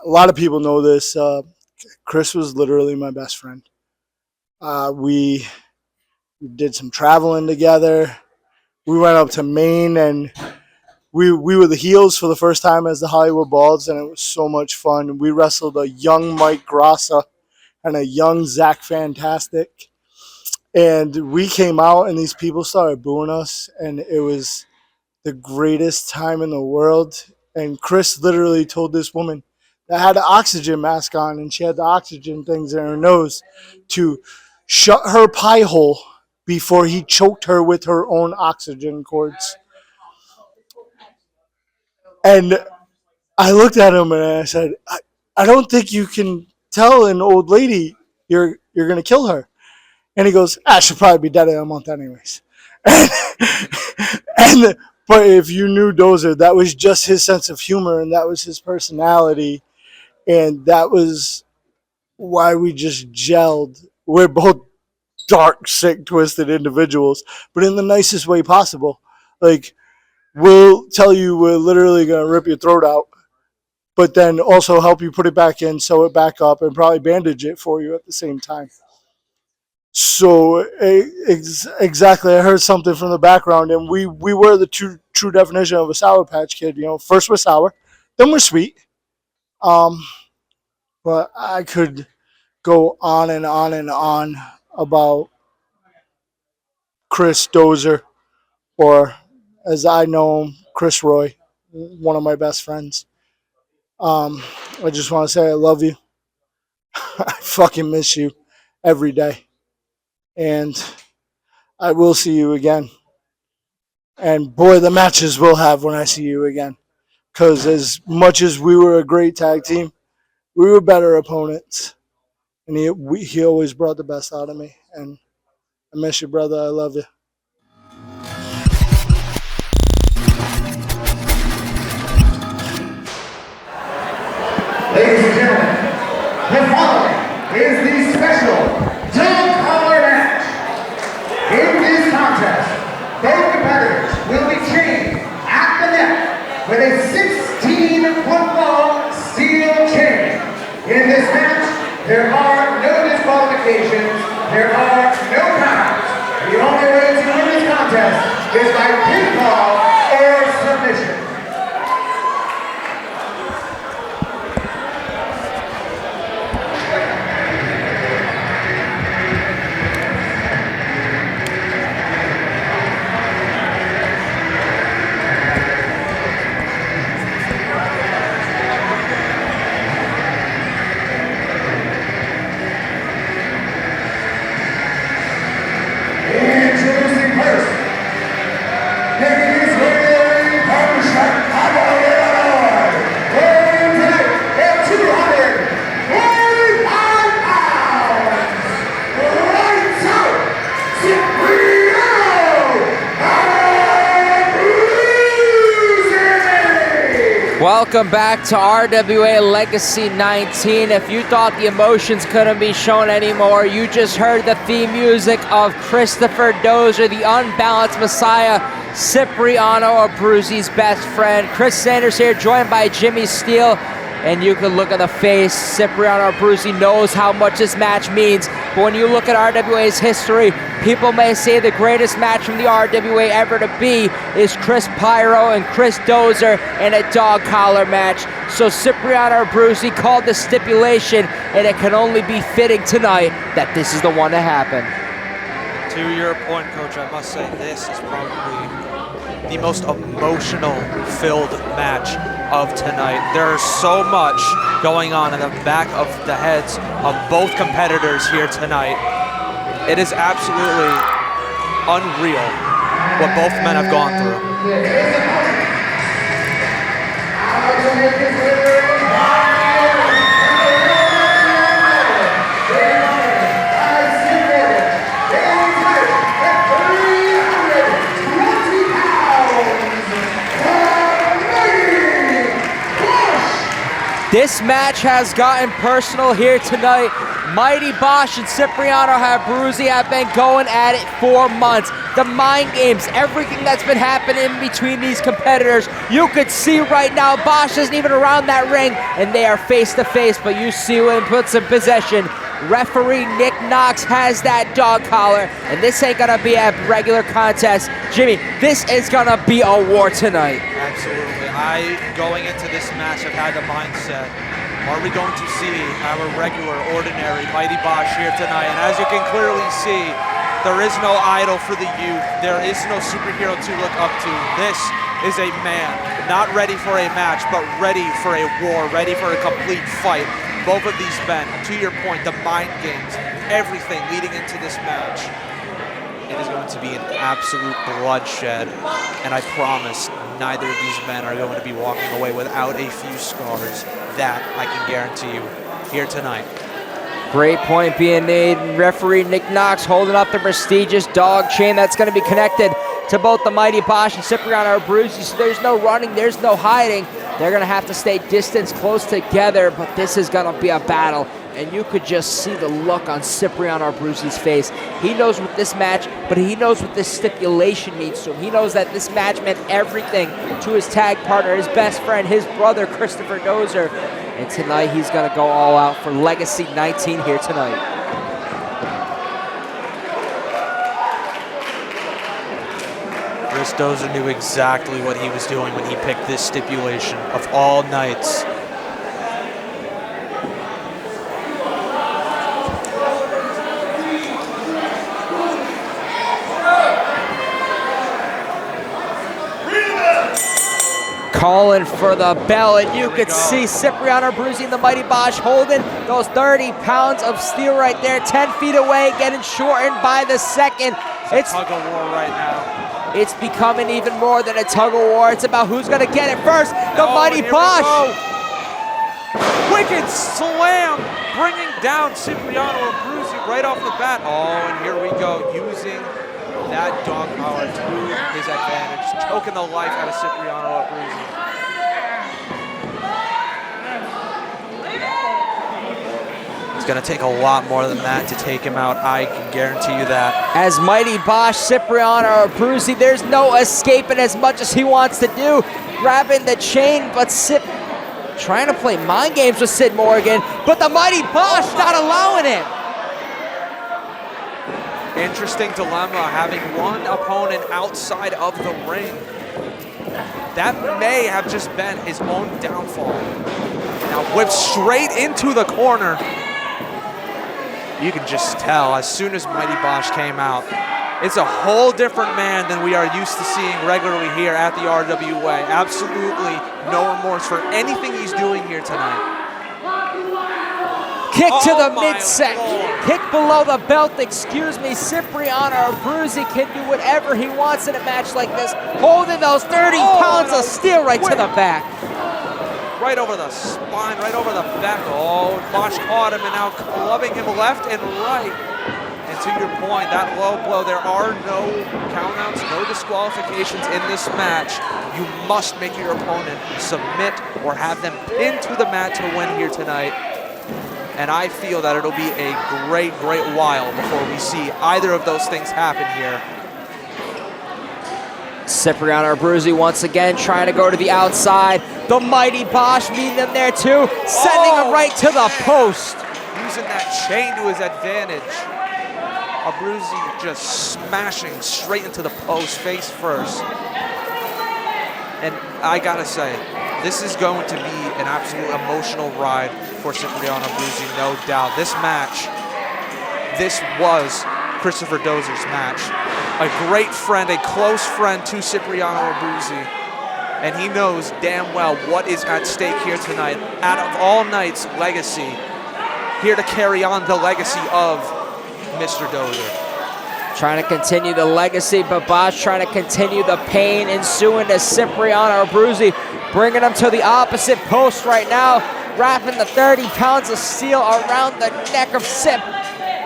a lot of people know this. Chris was literally my best friend. We did some traveling together. We went up to Maine, and we were the heels for the first time as the Hollywood Balls, and it was so much fun. We wrestled a young Mike Grassa and a young Zach Fantastic. And we came out, and these people started booing us, and it was the greatest time in the world. And Chris literally told this woman that had an oxygen mask on, and she had the oxygen things in her nose, to shut her pie hole before he choked her with her own oxygen cords. And I looked at him and I said, I don't think you can tell an old lady you're going to kill her. And he goes, she'll probably be dead in a month anyways. But if you knew Dozer, that was just his sense of humor, and that was his personality. And that was why we just gelled. We're both dark, sick, twisted individuals, but in the nicest way possible. Like, we'll tell you we're literally going to rip your throat out, but then also help you put it back in, sew it back up, and probably bandage it for you at the same time. So exactly, I heard something from the background, and we were the true definition of a Sour Patch Kid. You know, first we're sour, then we're sweet. But I could go on and on and on about Chris Dozer, or as I know him, Chris Roy, one of my best friends. I just want to say I love you. I fucking miss you every day. And I will see you again. And boy, the matches we'll have when I see you again. Because as much as we were a great tag team, we were better opponents. And he always brought the best out of me. And I miss you, brother. I love you. Ladies and gentlemen, the following is the special dog collar match. In this contest, both competitors will be chained at the neck with a 16-foot-long steel chain. In this match, there are no disqualifications, there are no counts. The only way to win this contest is by pinfall or submission. Welcome back to RWA Legacy 19. If you thought the emotions couldn't be shown anymore, you just heard the theme music of Christopher Dozer, the unbalanced Messiah, Cipriano Abruzzi's best friend. Chris Sanders here, joined by Jimmy Steele. And you can look at the face, Cipriano Abruzzi knows how much this match means. But when you look at RWA's history, people may say the greatest match from the RWA ever to be is Chris Pyro and Chris Dozer in a dog collar match. So Cipriano Abruzzi called the stipulation, and it can only be fitting tonight that this is the one to happen. To your point, Coach, I must say this is probably the most emotional filled match of tonight. There's so much going on in the back of the heads of both competitors here tonight. It is absolutely unreal what both men have gone through. This match has gotten personal here tonight. Mighty Bosch and Cipriano Abruzzi have been going at it for months. The mind games, everything that's been happening between these competitors, you could see right now Bosch isn't even around that ring, and they are face to face, but you see when he puts in possession. Referee Nick Knox has that dog collar, and this ain't gonna be a regular contest. Jimmy, this is gonna be a war tonight. Absolutely. Going into this match, I've had the mindset, are we going to see our regular, ordinary Mighty Bosch here tonight? And as you can clearly see, there is no idol for the youth. There is no superhero to look up to. This is a man, not ready for a match, but ready for a war, ready for a complete fight. Both of these men, to your point, the mind games, everything leading into this match. It is going to be an absolute bloodshed, and I promise neither of these men are going to be walking away without a few scars. That I can guarantee you here tonight. Great point being made. Referee Nick Knox holding up the prestigious dog chain that's going to be connected to both the Mighty Bosch and Cipriano Abruzzi. So there's no running, there's no hiding. They're going to have to stay distanced close together, but this is going to be a battle. And you could just see the look on Cipriano Abruzzi's face. He knows what this match, but he knows what this stipulation means to him. He knows that this match meant everything to his tag partner, his best friend, his brother, Christopher Dozer. And tonight he's going to go all out for Legacy 19 here tonight. Chris Dozer knew exactly what he was doing when he picked this stipulation of all nights. Calling for the bell, and you could see Cipriano Abruzzi and the Mighty Bosch holding those 30 pounds of steel right there, 10 feet away, getting shortened by the second. It's a tug of war right now. It's becoming even more than a tug of war. It's about who's gonna get it first. The Mighty Bosch. Wicked slam, bringing down Cipriano Abruzzi right off the bat. Oh, and here we go, using that dog collar to his advantage, choking the life out of Cipriano Abruzzi. It's going to take a lot more than that to take him out. I can guarantee you that. As Mighty Bosch, Cipriano Abruzzi, there's no escaping as much as he wants to do. Grabbing the chain, but Cip trying to play mind games with Sid Morgan, but the Mighty Bosch not allowing it. Interesting dilemma, having one opponent outside of the ring. That may have just been his own downfall. Now whipped straight into the corner. You can just tell as soon as Mighty Bosch came out, it's a whole different man than we are used to seeing regularly here at the RWA. Absolutely no remorse for anything he's doing here tonight. Kick to the midsection, kick below the belt, excuse me. Cipriano Abruzzi can do whatever he wants in a match like this, holding those 30 pounds of steel right to the back. Right over the spine, right over the back. Oh, Bosch caught him and now clubbing him left and right. And to your point, that low blow, there are no countouts, no disqualifications in this match. You must make your opponent submit or have them pinned to the mat to win here tonight. And I feel that it'll be a great, great while before we see either of those things happen here. Cipriano Abruzzi once again trying to go to the outside. The Mighty Bosch meeting them there too, sending him right to the post. Using that chain to his advantage. Abruzzi just smashing straight into the post, face first. And I gotta say, this is going to be an absolute emotional ride for Cipriano Abruzzi, no doubt. This match, this was Christopher Dozer's match. A great friend, a close friend to Cipriano Abruzzi. And he knows damn well what is at stake here tonight. Out of all nights, legacy. Here to carry on the legacy of Mr. Dozer. Trying to continue the legacy, but Bosch trying to continue the pain ensuing to Cipriano Abruzzi, bringing him to the opposite post right now, wrapping the 30 pounds of steel around the neck of Cip.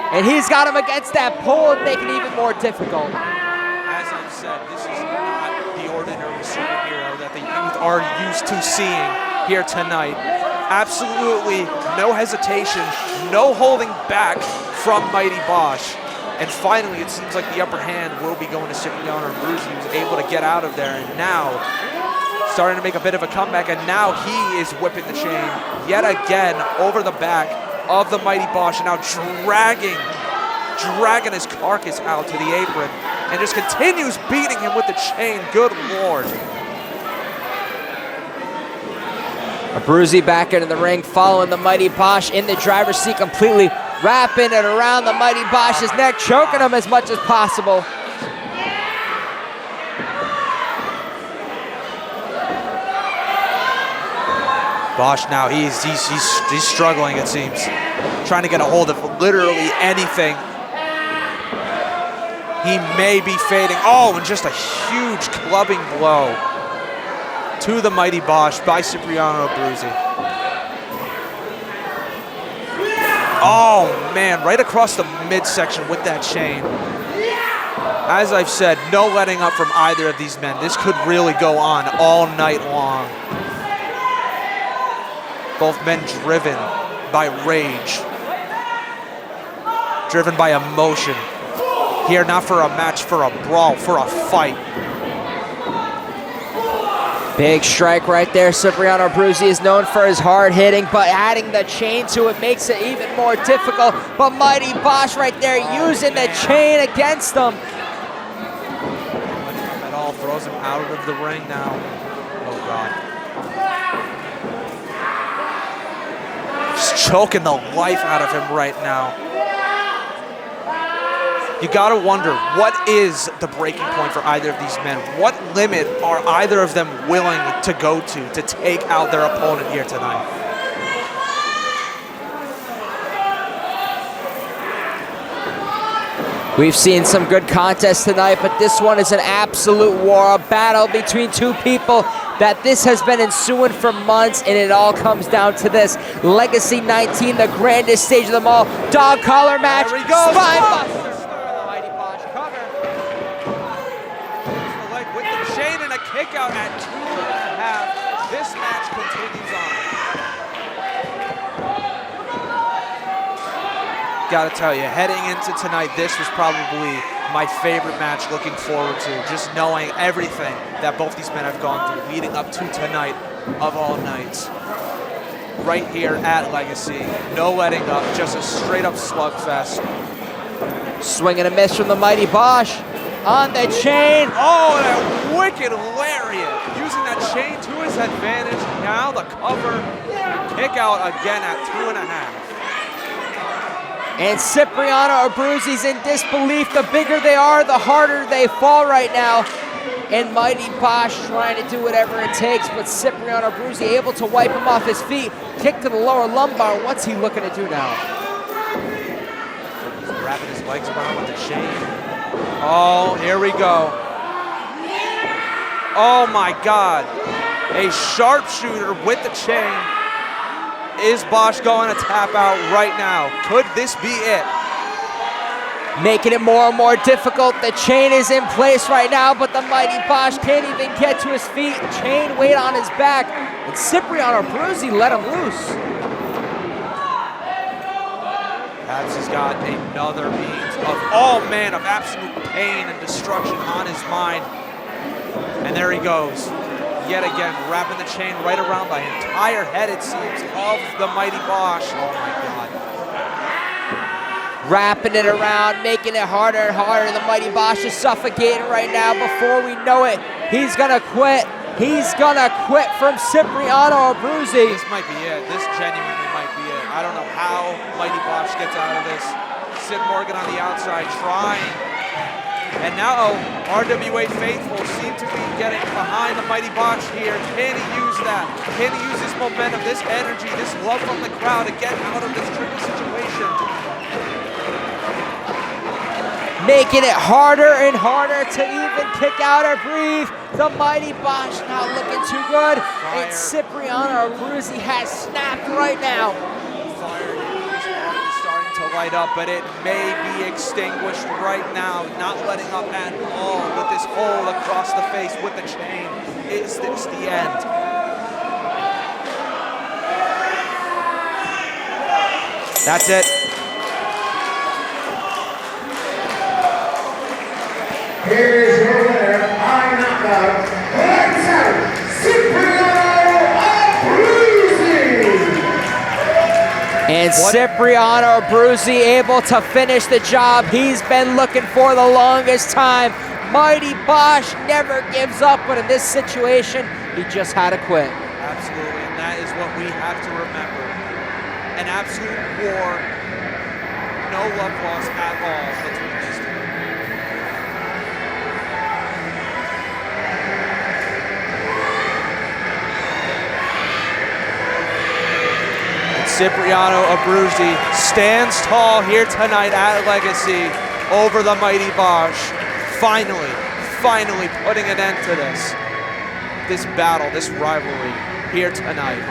And he's got him against that pole and making it even more difficult. As I said, this is not the ordinary superhero that the youth are used to seeing here tonight. Absolutely no hesitation, no holding back from Mighty Bosch. And finally, it seems like the upper hand will be going to Cipriano Abruzzi, who's able to get out of there. And now, starting to make a bit of a comeback, and now he is whipping the chain yet again over the back of the Mighty Bosch, and now dragging his carcass out to the apron, and just continues beating him with the chain. Good Lord. Abruzzi back into the ring, following the Mighty Bosch in the driver's seat completely, wrapping it around the Mighty Bosch's neck, choking him as much as possible. Bosch now, he's struggling, it seems. Trying to get a hold of literally anything. He may be fading. Oh, and just a huge clubbing blow to the Mighty Bosch by Cipriano Abruzzi. Oh man, right across the midsection with that chain. As I've said, no letting up from either of these men. This could really go on all night long. Both men driven by rage, driven by emotion. Here, not for a match, for a brawl, for a fight. Big strike right there. Cipriano Abruzzi is known for his hard hitting, but adding the chain to it makes it even more difficult. But Mighty Bosch right there using the chain against him. At all, throws him out of the ring now. Oh God. Just choking the life out of him right now. You gotta wonder, what is the breaking point for either of these men? What limit are either of them willing to go to take out their opponent here tonight? We've seen some good contests tonight, but this one is an absolute war, a battle between two people that this has been ensuing for months, and it all comes down to this. Legacy 19, the grandest stage of them all. Dog collar match, There he goes. spine buster. Kick out at 2.5. This match continues on. Gotta tell you, heading into tonight, this was probably my favorite match, looking forward to. Just knowing everything that both these men have gone through leading up to tonight of all nights. Right here at Legacy, no letting up, just a straight up slugfest. Swing and a miss from the Mighty Bosch. On the chain. Oh, that wicked lariat. Using that chain to his advantage. Now the cover. Kick out again at 2.5. And Cipriano Abruzzi's in disbelief. The bigger they are, the harder they fall right now. And Mighty Bosch trying to do whatever it takes, but Cipriano Abruzzi able to wipe him off his feet. Kick to the lower lumbar. What's he looking to do now? He's wrapping his legs around with the chain. Oh, here we go. Oh my God. A sharpshooter with the chain. Is Bosch going to tap out right now? Could this be it? Making it more and more difficult. The chain is in place right now, but the Mighty Bosch can't even get to his feet. Chain weight on his back. And Cipriano Abruzzi let him loose. Perhaps he's got another means of, oh man, of absolute pain and destruction on his mind. And there he goes, yet again, wrapping the chain right around the entire head, it seems, of the Mighty Bosch. Oh my God. Wrapping it around, making it harder and harder. The Mighty Bosch is suffocating right now. Before we know it, he's gonna quit. He's gonna quit from Cipriano Abruzzi. This might be it. This genuinely might be it. I don't know how Mighty Bosch gets out of this. Sid Morgan on the outside trying. And now RWA faithful seem to be getting behind the Mighty Bosch here. Can he use that? Can he use this momentum, this energy, this love from the crowd to get out of this tricky situation? Making it harder and harder to even kick out or breathe. The Mighty Bosch not looking too good. And Cipriano Abruzzi has snapped right now. Fire is starting to light up, but it may be extinguished right now. Not letting up at all with this hole across the face with the chain. Is this the end? That's it. Here is your winner by knockout, lights out, Cipriano Abruzzi. And Cipriano Abruzzi able to finish the job he's been looking for the longest time. Mighty Bosch never gives up, but in this situation, he just had to quit. Absolutely, and that is what we have to remember. An absolute war, no love lost at all between these two. Cipriano Abruzzi stands tall here tonight at Legacy over the mighty Bosch. Finally putting an end to this battle, this rivalry here tonight.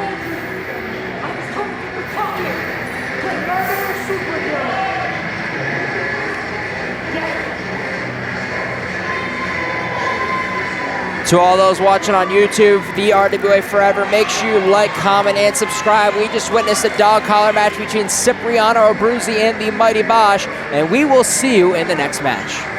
To all those watching on YouTube, the RWA Forever, make sure you like, comment, and subscribe. We just witnessed a dog collar match between Cipriano Abruzzi and the mighty Bosch, and we will see you in the next match.